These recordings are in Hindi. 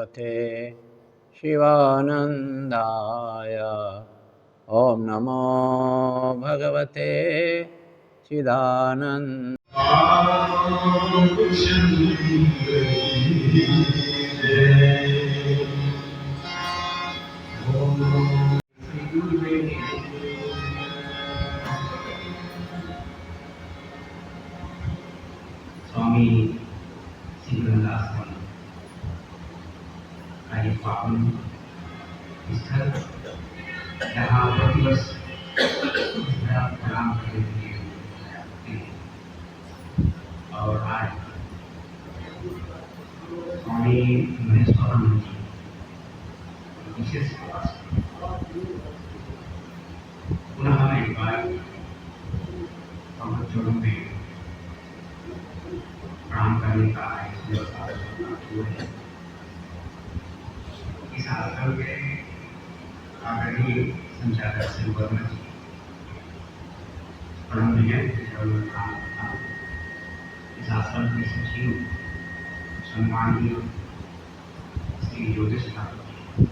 भगवते शिवानन्दाय। ॐ नमो भगवते चिदानन्द। स्वामी सिंगदास का ये पावन स्थल जहाँ प्रतिवर्ष प्रणाम करने के लिए आते हैं। और आज स्वामी महेश्वरानंद जी विशेष प्रवास पुनः एक बार पवन चरणों में प्रणाम करने का व्यवस्था हुआ है। इस आश्रम के आदरणीय संचालक श्री वर्मा जी प्रणाम है। इस आश्रम के सचिव सम्माननीय श्री योगेश ठाकुर जी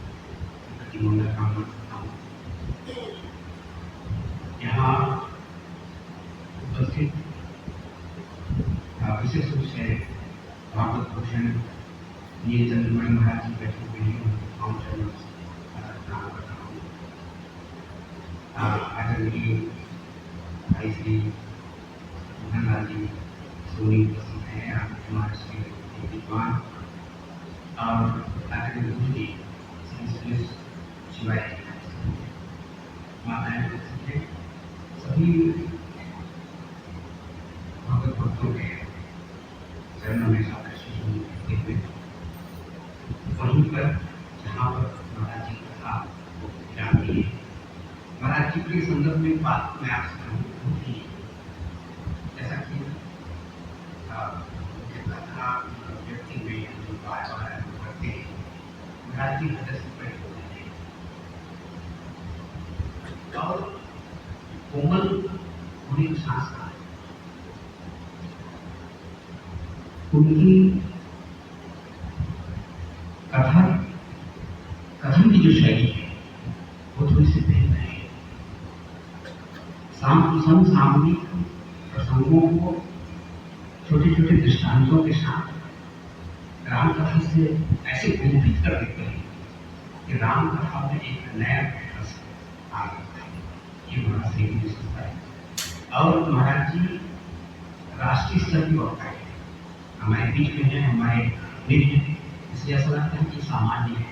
प्रति मंगल कामना करता हूँ। यहाँ उपस्थित विशेष रूप से भागवत भूषण ये चंद्रमणि महाराज जी बैठे हुए हैं। प्रणाम करता हूँ। आदरणीय भाई श्री मोहनलाल जी सोनी उपस्थित हैं। राम कुमार श्री विद्वान और आदरणीय गुरु जी श्री शिवाय माताएं उपस्थित हैं। सभी भगवत भक्तों के चरणों में देते हुए वहीं पर जहाँ पर महाराज जी कथा जानती है। महाराज जी के संदर्भ में बात मैं आपसे कहूँ कि जैसा कि कथा व्यक्ति में जो बात करते हैं महाराज जी हृदय से पैदा होते हैं और कोमल होने की सांस का उनकी कथन की जो शैली है वो थोड़ी सी भिन्न है। समसामयिक प्रसंगों को छोटे छोटे दृष्टांतों के साथ राम कथा से ऐसे विनिपित कर देते हैं कि राम कथा में एक नया रस आ जाता है। ये बड़ा सही विशेषता है। और महाराज जी राष्ट्रीय स्तर की वक्ता है, हमारे बीच में है, हमारे मित्र हैं, इसलिए ऐसा लगता है कि सामान्य है।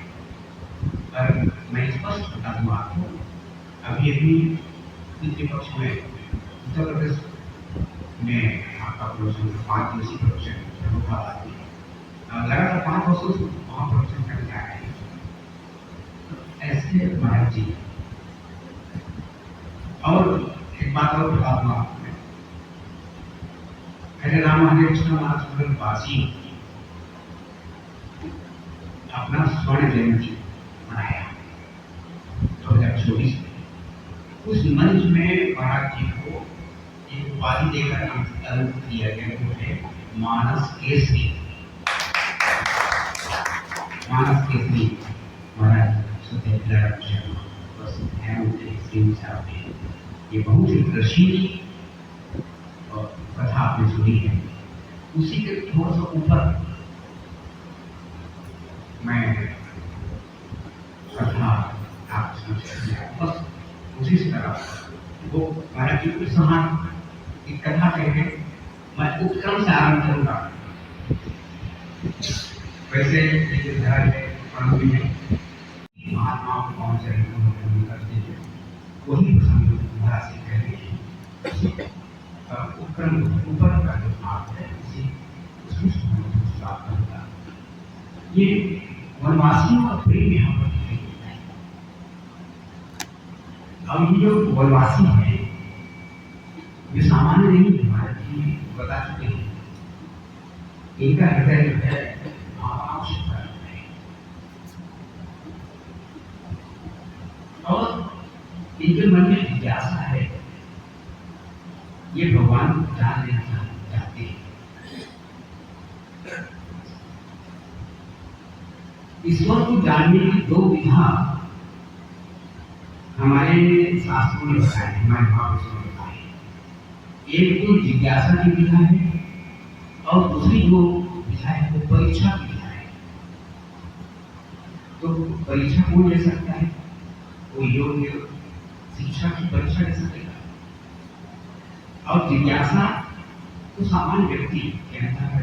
पर मैं स्पष्ट बता दूँ आपको, अभी पिछले पक्ष में उत्तर प्रदेश में आपका प्रवचन 5 दिवसीय प्रवचन फरुखाबाद में लगातार 5 वर्षों से वहाँ प्रवचन करके आ रहे हैं। ऐसे महाराज जी और एक बात और बता दूँ आपको, हरे राम हरे कृष्ण महाराज वासी अपना स्वर्ण जयंती मनाया 2024 में। उस मंच में महाराज जी को एक उपाधि देकर अलंकृत किया गया, वो है मानस केसरी। मानस केसरी महाराज सत्यनारायण शर्मा प्रसिद्ध हैं। उनके साहब हैं, ये बहुत ही रसीली कथा आपने सुनी है। उसी के थोड़ा सा ऊपर मैं कथा आप समझ सकते हैं, बस उसी से तरह वो महाराज जी के समान एक कथा कह मैं उत्क्रम से आरंभ करूंगा। वैसे महात्मा कौन से करते हैं वही प्रसंग महाराज से कह रहे हैं। उपक्रम ऊपर का जो भाग है उसमें ये वनवासियों का प्रेम यहाँ पर दिखाई देता है। अब ये जो वनवासी है ये सामान्य नहीं है, महाराज जी बता चुके हैं। इनका हृदय जो है आवश्यकता है और इनके मन में जिज्ञासा है, ये भगवान जान लेना चाहते हैं। ईश्वर को जानने की दो विधा हमारे शास्त्रों ने बताए, हमारे महापुरुषों ने बताए। एक तो जिज्ञासा की विधा है और दूसरी जो विधा है वो परीक्षा की विधा है। तो परीक्षा कौन ले सकता है? कोई योग्य शिक्षा की परीक्षा ले सकेगा। और जिज्ञासा तो सामान्य व्यक्ति कहता है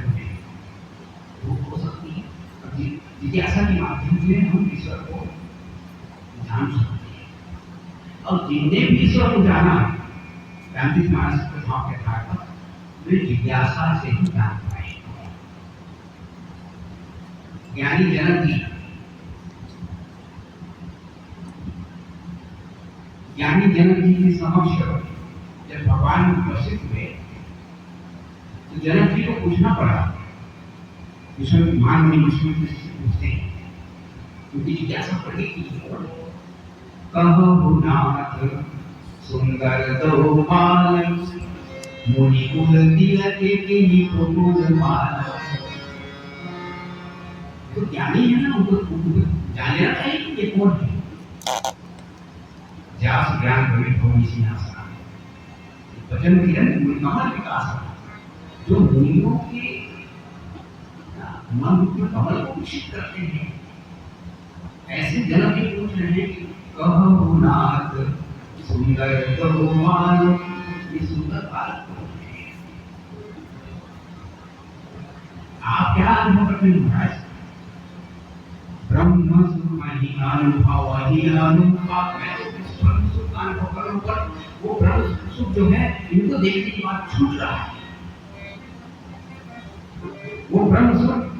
वो हो सकती है। जिज्ञासा के माध्यम से हम ईश्वर को जान सकते हैं। और जिनने भी ईश्वर को जाना रामकृष्ण मानस प्रथाओं के आधार पर वे जिज्ञासा से ही जान पाए। ज्ञानी जनक जी के समक्ष जब भगवान उपस्थित हुए तो जनक जी को पूछना पड़ा। ईश्वर मान में ईश्वर से पूछते हैं क्योंकि जिज्ञासा पड़ी कि कहो नाथ सुंदर दो बाल मुनि कुल तिलके की प्रमुद माल। तो ज्ञानी है ना, उनको जान लेना चाहिए कि ये कौन है। ज्ञास ज्ञान भवित भूमि सिंहासन वचन किरण कमल विकास जो मुनियों के मन के कमल को विकसित करते हैं। ऐसे जनक ये पूछ रहे हैं कि कहो नाथ सुंदर दो बाल, ये सुंदर बालक कौन है? आप क्या अनुभव करते हैं महाराज? ब्रह्म महिमानुभव ही अनुपात में ब्रह्म सुख का अनुभव करूं, पर वो ब्रह्म सुख जो है इनको देखने के बाद छूट रहा है। वो ब्रह्म सुख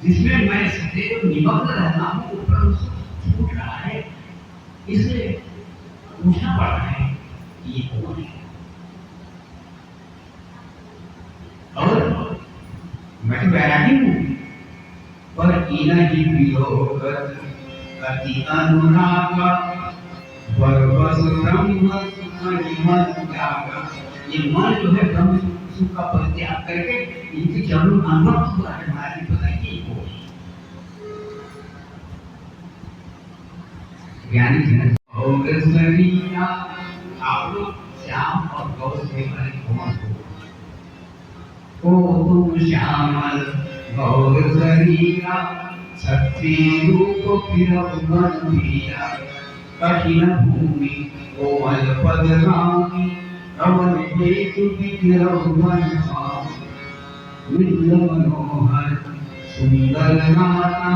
जिसमें मैं सदैव निमग्न रहता हूं, वो ब्रह्म सुख छूट रहा है। इसलिए पूछना पड़ रहा है कि ये कौन है। और मैं तो बैरागी हूं, पर इनहि वियोग अति अनुराग बरबस ब्रह्म सुख मन त्याग। ये मन जो है ब्रह्म सुख का परित्याग करके इनके चरणों में अनुरक्त हुआ है। हमारी बताइए वो ज्ञानी जन और शरीरा। आप लोग श्याम और गौर से वाले कौन हो? ओ तुम श्यामल गौर शरीरा छत्री रूप फिर मन वीरा। कठिन भूमि कोमल पदगामी रमन हेतु विग्रह मन विद्य मनोहर सुंदर नाना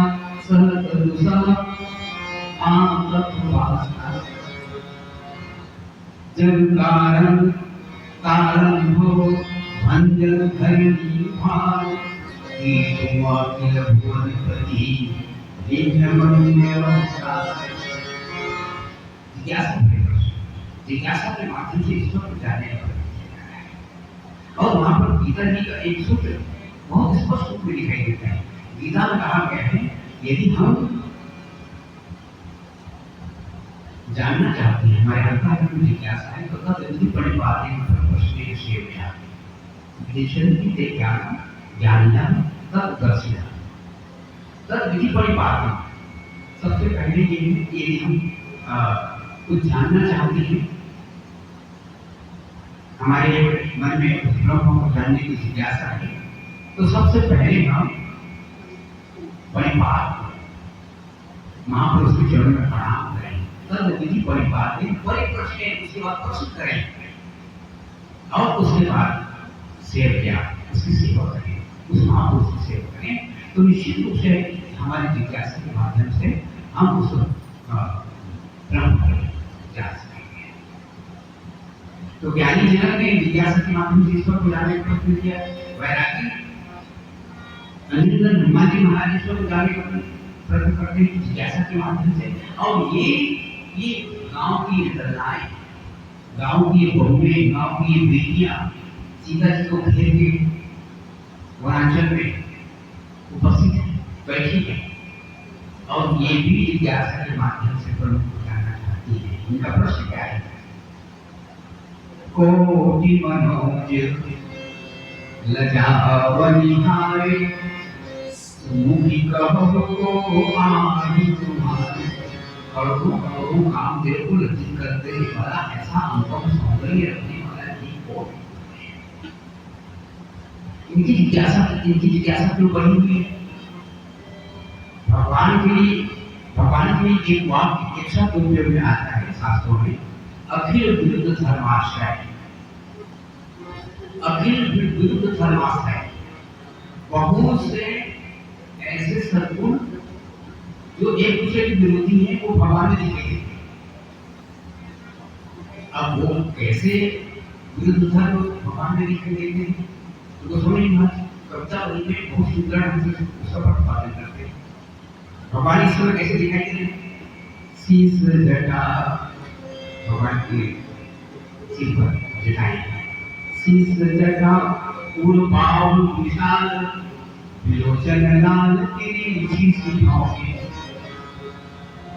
सहतरुषा आंतरवासा। जग कारण कारण हो भंजन धरणी भार की तुम अखिल भुवनपति विघ्न मंगल। जिज्ञासा के माध्यम से ईश्वर को जाने और वहां पर गीता जी का एक सूत्र बहुत स्पष्ट रूप में दिखाई देता है। गीता में कहा गया है यदि हम जानना चाहते हैं, हमारे अंतःकरण में जिज्ञासा है, तो तब यदि बड़ी बात है प्रश्न सेव्या विदिशन्ति ते ज्ञानम ज्ञानिनः तद दर्शिनः। तद विधि बड़ी बात है। सबसे पहले ये हम कुछ जानना चाहते हैं, हमारे मन में उस ब्रह्म को जानने की जिज्ञासा है, तो सबसे पहले हम परिपात महापुरुष के चरणों में प्रणाम करें। तद विधि परिपात है, बड़े प्रश्न है, उसके बाद प्रश्न करें और उसके बाद सेवा, उसकी सेवा करें, उस महापुरुष की सेवा करें। तो निश्चित रूप से हमारी जिज्ञासा के माध्यम से हम उस ब्रह्म पर जा सकेंगे। तो ज्ञानी जनक ने जिज्ञासा के माध्यम से ईश्वर को जानने का प्रयत्न किया। वैरागी अनिरुद्ध ब्रह्मा जी महाराज ईश्वर को जानने का प्रयत्न करते हैं जिज्ञासा के माध्यम से। और ये गांव की दलाएं, गांव की बहुएं, गांव की बेटियां सीता जी को घेर के वनांचल में उपस्थित है, बैठी है, और ये भी जिज्ञासा के माध्यम से प्रभु को जानना चाहती है। इनका प्रश्न क्या है? कोटि मनोज लजावनिहारे सुमुखी कहो आदि तुम्हारे, करोड़ों काम तेरे को लज्जित करते वाला ऐसा अनुपम सौंदर्य रखने वाला एक कौन है? इनकी जिज्ञासा क्यों बनी हुई है? भगवान के लिए एक वाक्य एक शब्द उपयोग में आता है शास्त्रों में, अखिल विरुद्ध धर्माश्रय। अखिल विरुद्ध धर्माश्रय, बहुत से ऐसे सद्गुण जो एक दूसरे के विरोधी है वो भगवान ने दिखाई देते। अब वो कैसे विरुद्ध धर्म भगवान ने दिखाई देते हैं तो समझ में कविता में बहुत सुंदर ढंग से उसका प्रतिपादन करते हैं। भगवान इस समय कैसे दिखाई देते हैं? शीश जटा, भगवान के सिर पर जटाएं, शीश जटा पूर्ण बाहु विशाल, विलोचन लाल तेरी सिंहाओं,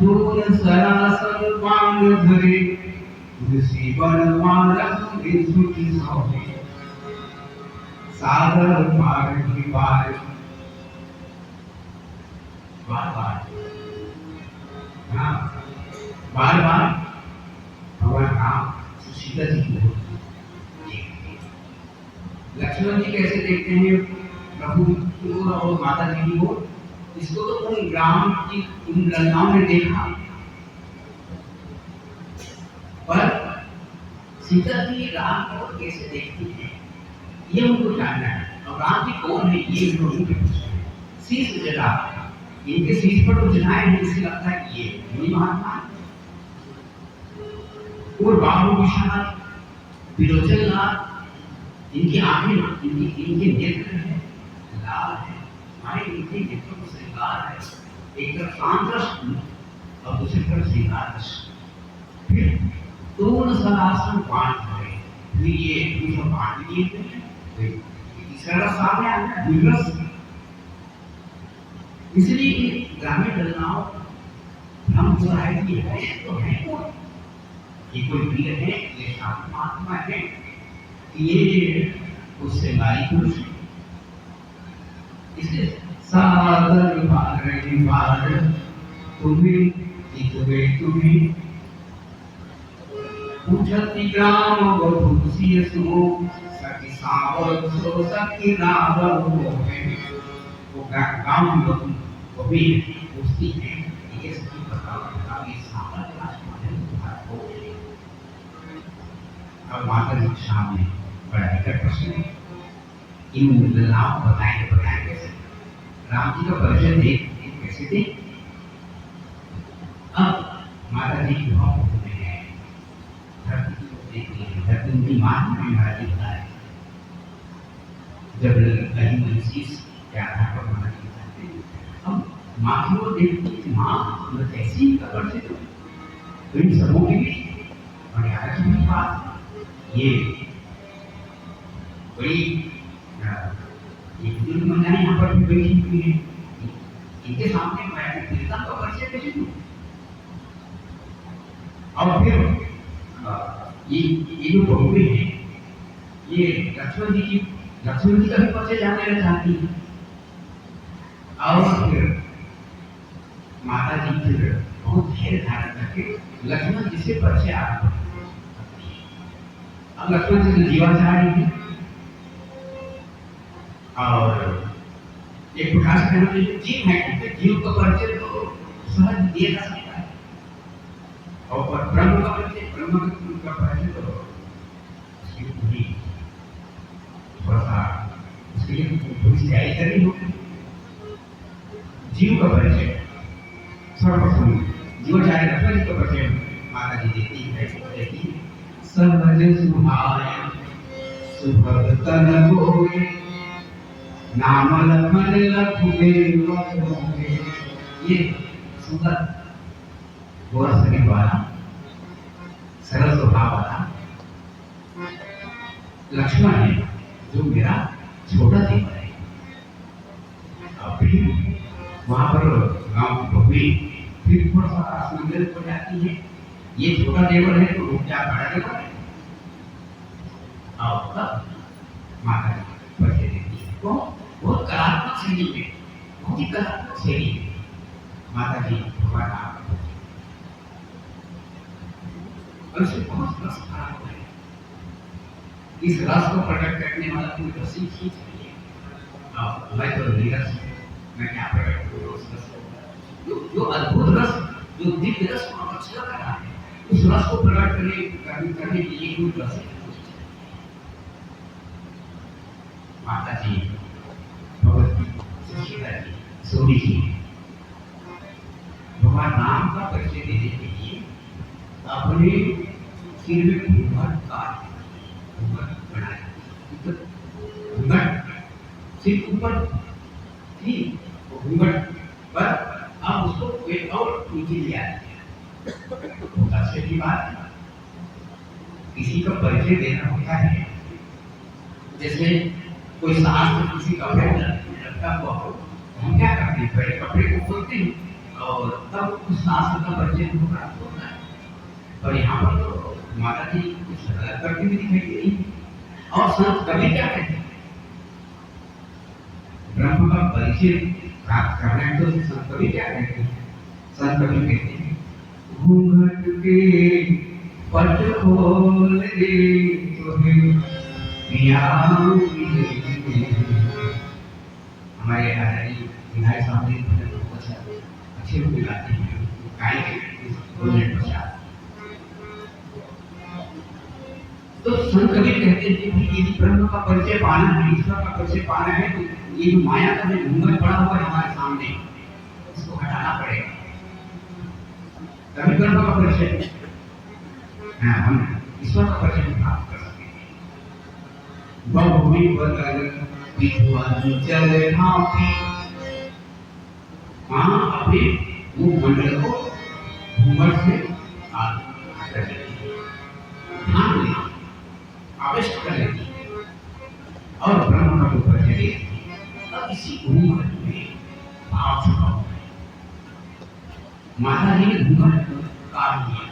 दूर सरासर बाण धरे, तुलसी बनमाला सुखी सौहे, सागर पार की पार, बार बार भगवान राम सीता जी को लक्ष्मण जी कैसे देखते हैं प्रभु की और माता जी की ओर? इसको तो उन राम की उन ललनाओं ने देखा, पर सीता जी राम को कैसे देखती है ये उनको जानना है। और राम जी कौन है ये उनको पूछना है। शीश जटा, इनके शीश पर तो जटाएं हैं, इससे लगता है कि ये महात्मा है। और बाहु विशाल, विलोचन लाल, इनकी आंखें इनके नेत्र है लाल है, हमारे इनके नेत्रों को श्रृंगार है। एक तरफ शांत रस और दूसरी तरफ श्रृंगार रस। फिर दोनों सरासन बांट रहे, फिर ये दूसरा बांट लिए थे, तीसरा रस आ गया विरस। इसलिए ग्रामीण ललनाओं हम जो है कि है तो है कौन? ये कोई वीर है, ये शांत महात्मा है, ये उससे गाली पुरुष है। इसलिए सादर भार तुम्हें तुम्हें पूछती ग्राम तुलसी सुनो, सखी सावर सो सखी रावण हो है। वो गांव में लोग वो भी पूछती है ये सखी बताओ ये सावर हो है। अब माता जी के सामने बड़ा विकट प्रश्न है, इन ललनाओं को बताएं कैसे? राम जी का परिचय दे कैसे दे? अब माता जी की भाव होते हैं, धरती को देखते हैं, धरती उनकी मां में महाराज जी बताए जब लगी मनसीस के आधार पर माता जी बताते हैं। अब माँ की ओर देखती है, माँ कैसी कबर से तो इन सबों के बीच और यहाँ की भी बात ये बड़ी ये बुजुर्ग महिलाएं यहाँ पर भी बैठी हुई है, इनके सामने मैं कीर्तन का परिचय कैसे दूं? और फिर ये जो बहुएं हैं ये लक्ष्मण जी का भी परिचय जानना चाहती है। और फिर माता जी फिर बहुत धैर्य धारण करके लक्ष्मण जी से परिचय आरंभ। अब लक्ष्मण जी ने जीवाचार्य है और एक प्रकार से कहना चाहिए जीव है, क्योंकि जीव का परिचय तो सहज दिया जा सकता है और ब्रह्म का परिचय तो उसकी पूरी थोड़ा सा उसके लिए थोड़ी सी तैयारी करनी होगी। जीव का परिचय सर्वप्रथम जीवाचार्य लक्ष्मण जी का परिचय माता जी देती है, कहती है सहज सुहाय सुभग तन होए, नाम लखन लखुदेव होए। ये सुंदर गोरा शरीर वाला सरल स्वभाव वाला लक्ष्मण है जो मेरा छोटा देवर है। अब फिर वहां पर गांव की बहू फिर थोड़ा सा असमंजस हो जाती है, ये छोटा देवर है तो वो क्या बड़ा देवर है। और माता जी परिचय देती है, वो बहुत कलात्मक शैली में बहुत ही कलात्मक शैली है माता जी भगवान राम और उसे बहुत रस भरा हुआ है। इस रस को प्रकट करने वाला कोई रसी ही चाहिए। मैं तो नीरस हूँ, मैं क्या प्रकट करूँ उस रस को, जो अद्भुत रस, जो दिव्य रस को अच्छा करा है, उस रस को प्रकट करने के लिए कोई रस माता जी, भगवती सीता जी, सूरी जी भगवान राम का परिचय देने के लिए अपने सिर में घूंघट बनाया। घूंघट सिर ऊपर थी, घूंघट पर अब उसको एक और नीचे लिया बहुत अच्छे की बात है। किसी का परिचय देना होता है, जैसे कोई शास्त्र किसी कपड़े में रखा हुआ हो, हम क्या करते हैं, पहले कपड़े को खोलते हैं और तब उस शास्त्र का परिचय हमको प्राप्त होता है। और यहाँ पर तो माता जी कुछ अलग करती हुई दिखाई दे रही है। और संत कवि क्या कहते हैं, ब्रह्म का परिचय प्राप्त करना है तो संत कवि क्या कहते हैं, संत कवि कहते हैं घूंघट के पट खोल दे तुम्हें हमारे आचार्य विधायक साहब ने बहुत अच्छा अच्छे रूप में गाते हैं, गाएंगे 2 मिनट पश्चात। तो संत कबीर कहते हैं कि यदि ब्रह्म का परिचय पाना है, ईश्वर का परिचय पाना है, तो ये माया का जो घूंघट पड़ा हुआ है हमारे सामने, इसको हटाना पड़ेगा, तभी ब्रह्म का परिचय हम ईश्वर का परिचय प्राप्त कर सकते हैं। बहुवी बदल विध्वंस चल ढांपी, मां अपने मुख मंडल को घूंघट से ढांप लेती, आविष्ट कर लेती और ब्रह्म का जो परिचय देती है। अब इसी घूंघट में भाव छुपा हुआ है। माता जी ने घूंघट काट दिया,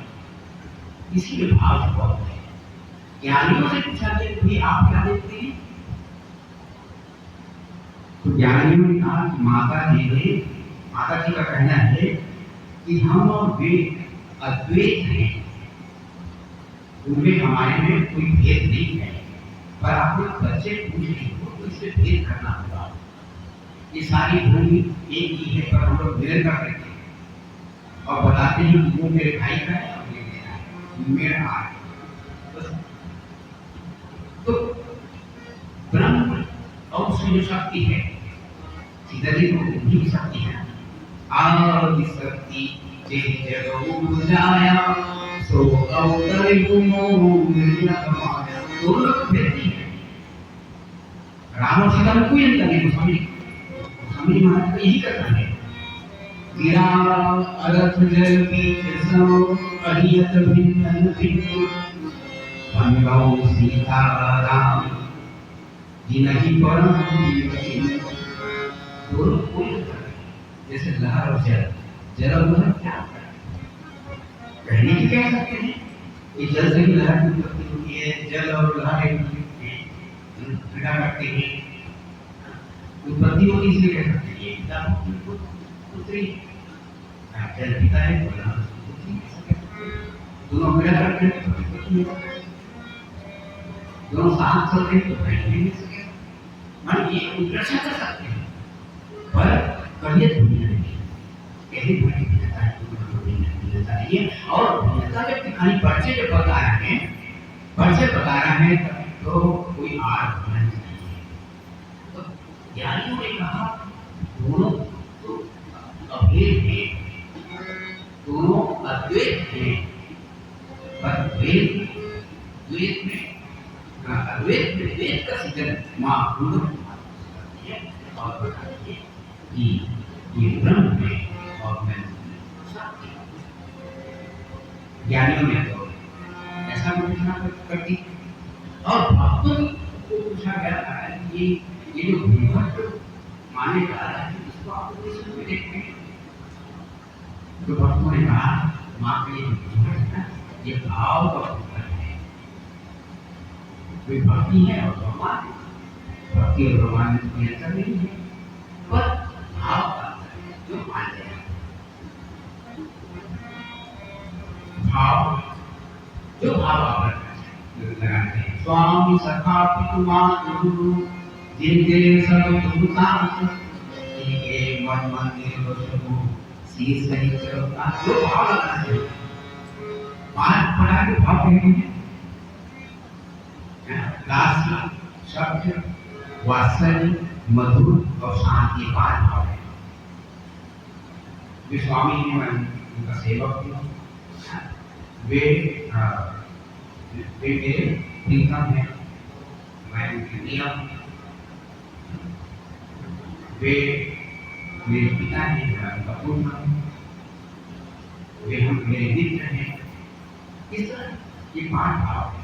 इसीलिए भाव छुपा हुआ है। ज्ञानियों से पूछा कि आप क्या देखते हैं, तो ज्ञानियों ने कहा कि माता जी का कहना है कि हम और वे अद्वैत हैं, उनमें हमारे में कोई भेद नहीं है, पर आपने बच्चे पूछ रही हो तो इससे भेद करना होगा। ये सारी भूमि एक ही है, पर हम लोग भेद कर देते हैं और बताते हैं कि वो मेरे भाई का है और ये मेरा है, मेरा है। तो ब्रह्म और उसकी जो शक्ति है, सीता जी को उनकी भी शक्ति है, आदि शक्ति जे जगो बुझाया सो अवतरि गुमो मिलना कमाया। दोनों लोग भेदी है, राम और सीता में कोई अंतर नहीं। स्वामी महाराज का यही करना है, गिरा अरथ जल बीच सो अहियत भिन्न भिन्न अनुभव सीता राम जिनकी परम दोनों कोई जैसे लहर और जल और लहर क्या कहने की कह सकते हैं कि जल से ही लहर की उत्पत्ति होती है, जल और लहर एक दूसरे करते हैं, उत्पत्ति होती इसलिए कह सकते हैं पुत्री जल पिता है तो लहर दोनों मिला करते हैं, दोनों साथ चलते हैं तो बैठ नहीं सके, मान ये उत्कर्षण कर सकते हैं, पर कभी दुनिया नहीं कहीं बड़ी भिन्नता है, ये और भिन्नता जब दिखानी परिचय जब बता रहे हैं, परिचय बता रहे हैं तो कोई आर होना चाहिए। तो ज्ञानियों ने कहा दोनों तो अभेद हैं, दोनों अद्वैत हैं, पर द्वैत में अद्वैत में वेद का सिद्धन मां और बताती है कि ये ब्रह्म है और मैं ज्ञानियों ने तो ऐसा घोषणा करती और भक्तों को पूछा गया था कि ये जो घूंघट माने जा रहा है इसको आप किस में देखते हैं, तो भक्तों ने कहा मां के ये घूंघट है ना, ये भाव का घूंघट है, कोई भक्ति है और भगवान, भक्ति और भगवान में कोई अंतर नहीं है, पर भाव तो मान लेना भाव, जो भाव आप लगाते हैं, स्वामी सखा पितुमातु जिनके सब भूतान जिनके मन मंदिर वस्तु शीश सहित का जो भाव लगाते हैं, पांच प्रकार के भाव कहेंगे, राशि, शब्द, वात्सल्य, मधुर और शांति, पांच भाव है। वे स्वामी जी मैं उनका सेवक हूँ, वे मेरे प्रीतम है, मैं उनके नियम, वे मेरे पिता हैं, मैं उनका पुत्र हूँ, वे हम मेरे मित्र हैं। इस तरह ये पांच भाव है।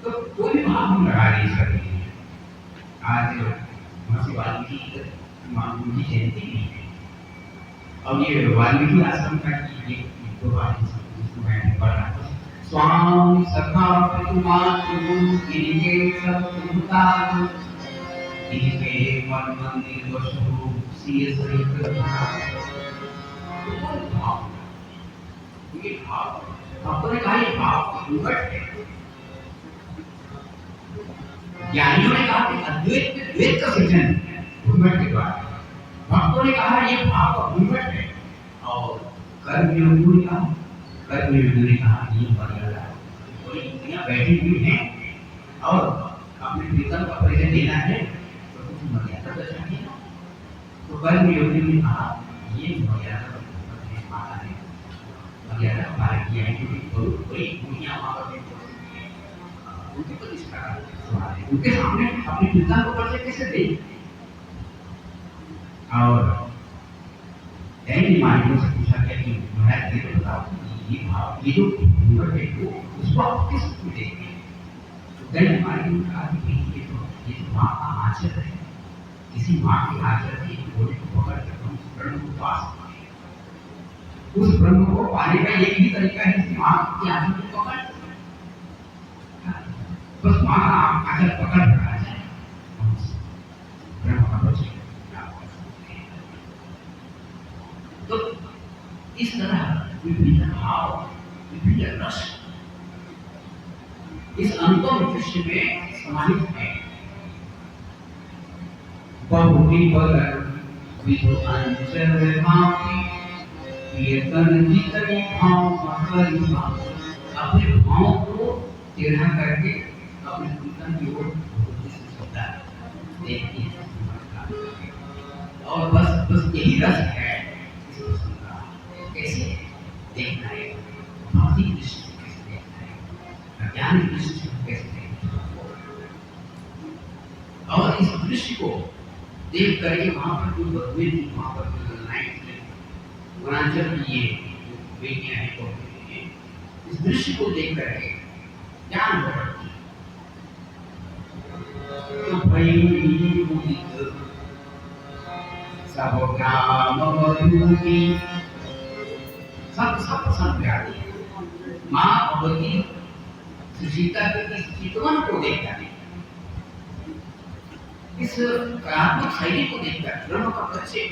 तो कोई भी भाव हम लगा नहीं सकते। आज महर्षि वाल्मीकि की जयंती भी है और ये वाल्मीकि आश्रम का ये दो बात मैं पढ़ रहा था। स्वामी सखा पितुमातु जिनके सब भूतान जिनके मन मंदिर वस्तु शीश सहित भाव, ये भाव अपने का ही भाव उलट है। ज्ञानियों ने कहा कि अद्वैत में द्वैत का सृजन घूंघट के द्वारा, भक्तों ने कहा ये भाव का घूंघट है, और कर्मयोगियों ने कहा ये मर्यादा है। कोई दुनिया बैठी हुई है और अपने प्रीतम का परिचय देना है तो कुछ मर्यादा तो चाहिए ना। तो कर्मयोगियों ने कहा ये मर्यादा माता ने मर्यादा पार किया है, क्योंकि कोई दुनिया वहां पर उनकी प्रतिष्ठा उनके सामने अपने पिता को परिचय कैसे दे। और दैनिक मालिकों से पूछा गया कि महाराज ये बताओ ये भाव ये जो घूंघट है वो उसको आप किस रूप में देखते हैं। तो दैनिक मालिकों ने कहा कि ये तो माँ का आचर है, किसी माँ के आचर के घोड़े को पकड़ कर हम ब्रह्म को पास पाए। उस ब्रह्म को पाने का एक ही तरीका है कि माँ के आचर को पकड़, बस माँ का आचर पकड़ रखा जाए, ब्रह्म का परिचय। तो इस तरह विभिन्न भाव, विभिन्न रस इस अनुपम दृश्य में समाहित है। बहुवी बदन विधु अंचल भावी कीर्तन जितनी भाव मकरी भाव, अपने भाव को टेढ़ा करके अपने कीर्तन की ओर देखती है। और बस यही रस है कैसे देखना है, भौतिक दृष्टि से कैसे देखना है, ज्ञान की दृष्टि से कैसे देखना है। और इस दृश्य को देख करके वहां पर जो बदले थी, वहां पर जो लाइन थी, वनांचल की ये बेटियां हैं तो इस दृश्य को देख करके ज्ञान बढ़ती है। तो भई मुदित सब ग्राम मधुकी सब पसंद आती है। माँ भगवती सुशीता के इस चितवन को देखकर, इस कलात्मक शैली को देखकर, ब्रह्म का परिचय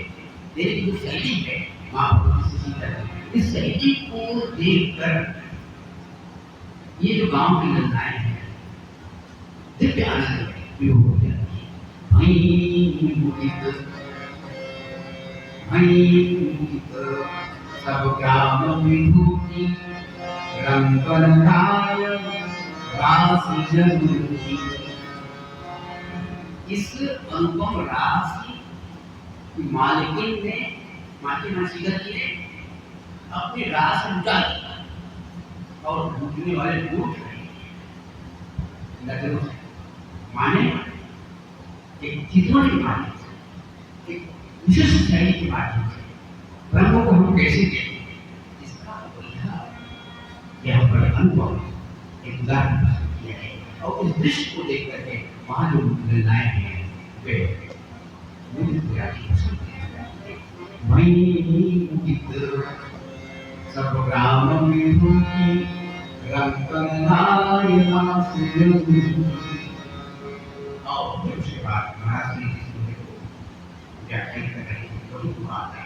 देने की जो शैली है माँ भगवती सुशीता की, इस शैली को देखकर ये जो गांव की गंगाएं हैं दिव्य आनंद विभोर हो जाती है। सब ग्राम विभूति रंगनाय राशि जरूरी। इस अनुपम राशि मालिकिन ने सीधा जी ने अपनी राशि लुटा दी और लूटने वाले लूट नजरों से, माने एक चित्रण के माध्यम से, एक विशिष्ट शैली के माध्यम से ब्रह्म को हम कैसे देखें, इसका यहाँ पर अनुभव एक उदाहरण किया है। और उस दृश्य को देख करके वहाँ जो निर्णय हैं वे सब ग्राम विभूति रंगनाय राशि। और उसके बाद महाराज व्याख्यान कर रहे हैं, वही बात है।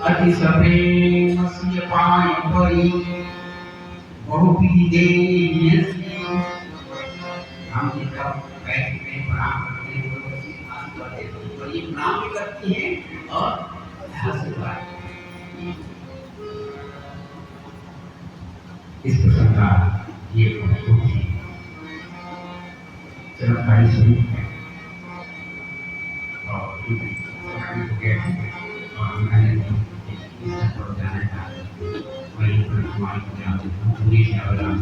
अति सप्रेमस्य पाणिपरि बहुविधे राम जी का बैठ में प्रणाम करते हैं, आशीर्वाद करते हैं, तो ये प्रणाम भी करती हैं और आशीर्वाद। इस प्रसंग का ये बहुत ही चमत्कारी स्वरूप है और हो गया और मैंने इस पर जाने का वही पर हमारी पूरी से अवदान